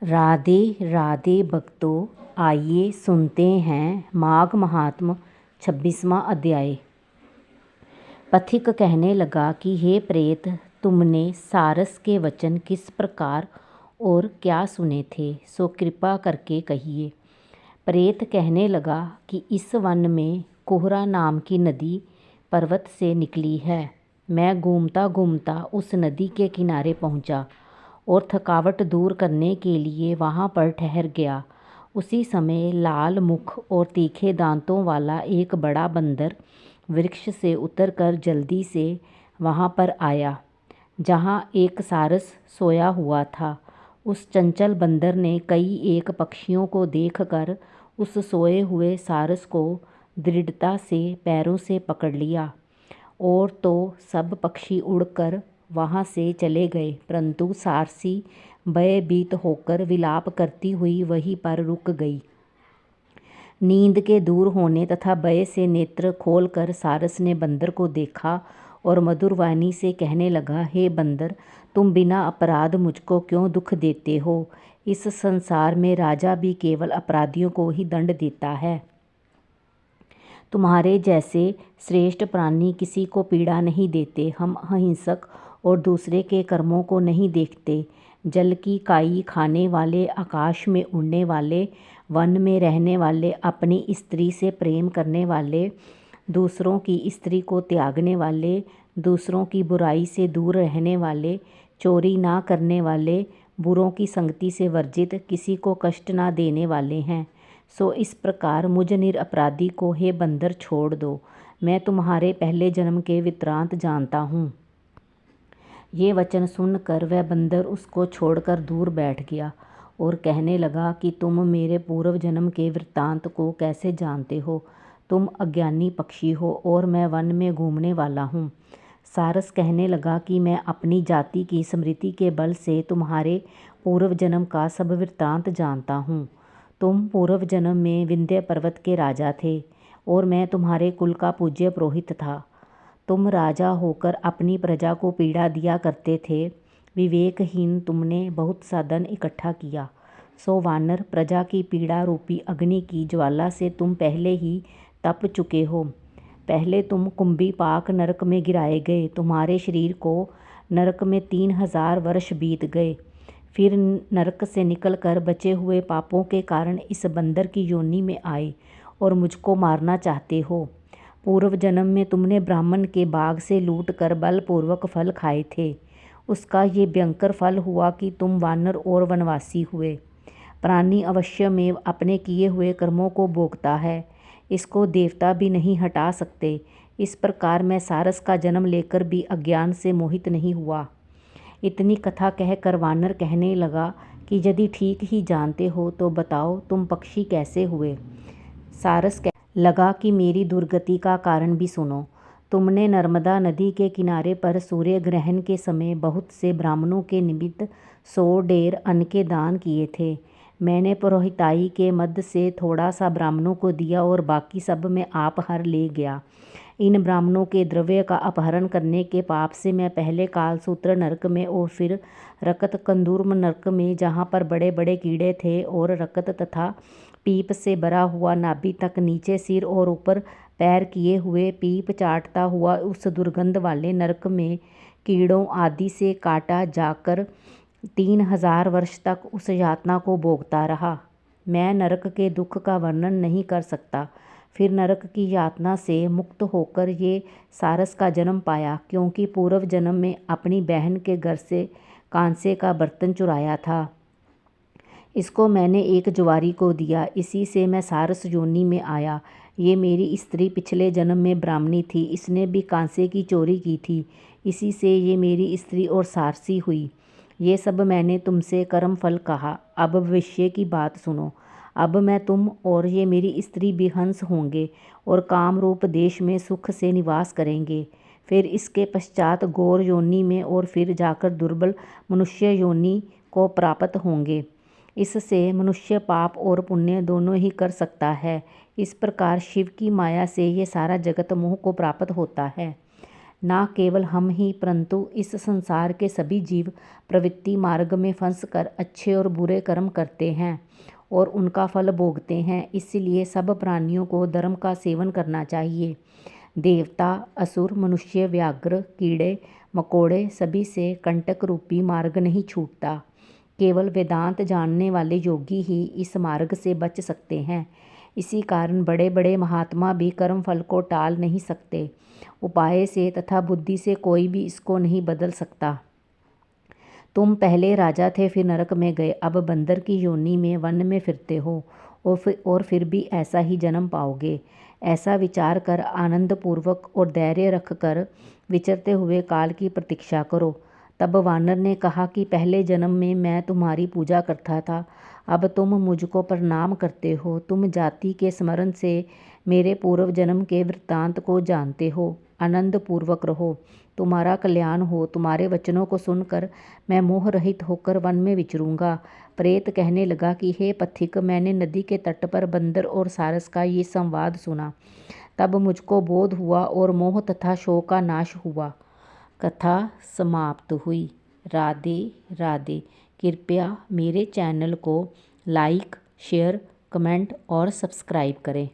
राधे राधे भक्तों, आइए सुनते हैं माघ महात्म 26वां अध्याय। पथिक कहने लगा कि हे प्रेत, तुमने सारस के वचन किस प्रकार और क्या सुने थे, सो कृपा करके कहिए। प्रेत कहने लगा कि इस वन में कोहरा नाम की नदी पर्वत से निकली है। मैं घूमता घूमता उस नदी के किनारे पहुंचा और थकावट दूर करने के लिए वहां पर ठहर गया। उसी समय लाल मुख और तीखे दांतों वाला एक बड़ा बंदर वृक्ष से उतरकर जल्दी से वहां पर आया जहां एक सारस सोया हुआ था। उस चंचल बंदर ने कई एक पक्षियों को देखकर उस सोए हुए सारस को दृढ़ता से पैरों से पकड़ लिया और तो सब पक्षी उड़कर वहाँ से चले गए, परंतु सारसी भयभीत होकर विलाप करती हुई वहीं पर रुक गई। नींद के दूर होने तथा भय से नेत्र खोलकर सारस ने बंदर को देखा और मधुर वाणी से कहने लगा, हे बंदर, तुम बिना अपराध मुझको क्यों दुख देते हो? इस संसार में राजा भी केवल अपराधियों को ही दंड देता है। तुम्हारे जैसे श्रेष्ठ प्राणी किसी को पीड़ा नहीं देते। हम अहिंसक और दूसरे के कर्मों को नहीं देखते। जल की काई खाने वाले, आकाश में उड़ने वाले, वन में रहने वाले, अपनी स्त्री से प्रेम करने वाले, दूसरों की स्त्री को त्यागने वाले, दूसरों की बुराई से दूर रहने वाले, चोरी ना करने वाले, बुरों की संगति से वर्जित, किसी को कष्ट ना देने वाले हैं। सो इस प्रकार मुझ निरपराधी को हे बंदर छोड़ दो। मैं तुम्हारे पहले जन्म के वृत्तांत जानता हूँ। ये वचन सुनकर वह बंदर उसको छोड़कर दूर बैठ गया और कहने लगा कि तुम मेरे पूर्व जन्म के वृत्तांत को कैसे जानते हो? तुम अज्ञानी पक्षी हो और मैं वन में घूमने वाला हूँ। सारस कहने लगा कि मैं अपनी जाति की स्मृति के बल से तुम्हारे पूर्व जन्म का सब वृत्तांत जानता हूँ। तुम पूर्व जन्म में विंध्य पर्वत के राजा थे और मैं तुम्हारे कुल का पूज्य पुरोहित था। तुम राजा होकर अपनी प्रजा को पीड़ा दिया करते थे। विवेकहीन तुमने बहुत सा धन इकट्ठा किया। सो वानर, प्रजा की पीड़ा रूपी अग्नि की ज्वाला से तुम पहले ही तप चुके हो। पहले तुम कुंभीपाक नरक में गिराए गए। तुम्हारे शरीर को नरक में 3000 वर्ष बीत गए। फिर नरक से निकलकर बचे हुए पापों के कारण इस बंदर की योनि में आए और मुझको मारना चाहते हो। पूर्व जन्म में तुमने ब्राह्मण के बाग से लूटकर बलपूर्वक फल खाए थे। उसका ये भयंकर फल हुआ कि तुम वानर और वनवासी हुए। प्राणी अवश्य में अपने किए हुए कर्मों को भोगता है। इसको देवता भी नहीं हटा सकते। इस प्रकार मैं सारस का जन्म लेकर भी अज्ञान से मोहित नहीं हुआ। इतनी कथा कहकर वानर कहने लगा कि यदि ठीक ही जानते हो तो बताओ, तुम पक्षी कैसे हुए? सारस लगा कि मेरी दुर्गति का कारण भी सुनो। तुमने नर्मदा नदी के किनारे पर सूर्य ग्रहण के समय बहुत से ब्राह्मणों के निमित्त 100 ढेर अन्न के दान किए थे। मैंने पुरोहिताई के मध्य से थोड़ा सा ब्राह्मणों को दिया और बाकी सब मैं आप हर ले गया। इन ब्राह्मणों के द्रव्य का अपहरण करने के पाप से मैं पहले कालसूत्र नरक में और फिर रकत कंदूर्म नरक में, जहाँ पर बड़े बड़े कीड़े थे और रकत तथा पीप से भरा हुआ नाभि तक नीचे सिर और ऊपर पैर किए हुए पीप चाटता हुआ उस दुर्गंध वाले नरक में कीड़ों आदि से काटा जाकर 3000 वर्ष तक उस यातना को भोगता रहा। मैं नरक के दुख का वर्णन नहीं कर सकता। फिर नरक की यातना से मुक्त होकर ये सारस का जन्म पाया, क्योंकि पूर्व जन्म में अपनी बहन के घर से कांसे का बर्तन चुराया था। इसको मैंने एक जुआरी को दिया। इसी से मैं सारस योनि में आया। ये मेरी स्त्री पिछले जन्म में ब्राह्मणी थी। इसने भी कांसे की चोरी की थी। इसी से ये मेरी स्त्री और सारसी हुई। ये सब मैंने तुमसे कर्म फल कहा। अब भविष्य की बात सुनो। अब मैं, तुम और ये मेरी स्त्री भी हंस होंगे और काम रूप देश में सुख से निवास करेंगे। फिर इसके पश्चात गौर योनि में और फिर जाकर दुर्बल मनुष्य योनि को प्राप्त होंगे। इससे मनुष्य पाप और पुण्य दोनों ही कर सकता है। इस प्रकार शिव की माया से ये सारा जगत मोह को प्राप्त होता है। ना केवल हम ही परंतु इस संसार के सभी जीव प्रवृत्ति मार्ग में फंसकर अच्छे और बुरे कर्म करते हैं और उनका फल भोगते हैं। इसलिए सब प्राणियों को धर्म का सेवन करना चाहिए। देवता, असुर, मनुष्य, व्याघ्र, कीड़े मकोड़े सभी से कंटक रूपी मार्ग नहीं छूटता। केवल वेदांत जानने वाले योगी ही इस मार्ग से बच सकते हैं। इसी कारण बड़े बड़े महात्मा भी कर्म फल को टाल नहीं सकते। उपाय से तथा बुद्धि से कोई भी इसको नहीं बदल सकता। तुम पहले राजा थे, फिर नरक में गए, अब बंदर की योनि में वन में फिरते हो और फिर भी ऐसा ही जन्म पाओगे। ऐसा विचार कर आनंदपूर्वक और धैर्य रख कर विचरते हुए काल की प्रतीक्षा करो। तब वानर ने कहा कि पहले जन्म में मैं तुम्हारी पूजा करता था, अब तुम मुझको प्रणाम करते हो। तुम जाति के स्मरण से मेरे पूर्व जन्म के वृत्तांत को जानते हो। आनंद पूर्वक रहो, तुम्हारा कल्याण हो। तुम्हारे वचनों को सुनकर मैं मोह रहित होकर वन में विचरूंगा। प्रेत कहने लगा कि हे पथिक, मैंने नदी के तट पर बंदर और सारस का ये संवाद सुना, तब मुझको बोध हुआ और मोह तथा शोक का नाश हुआ। कथा समाप्त हुई। राधे राधे। कृपया मेरे चैनल को लाइक, शेयर, कमेंट और सब्सक्राइब करें।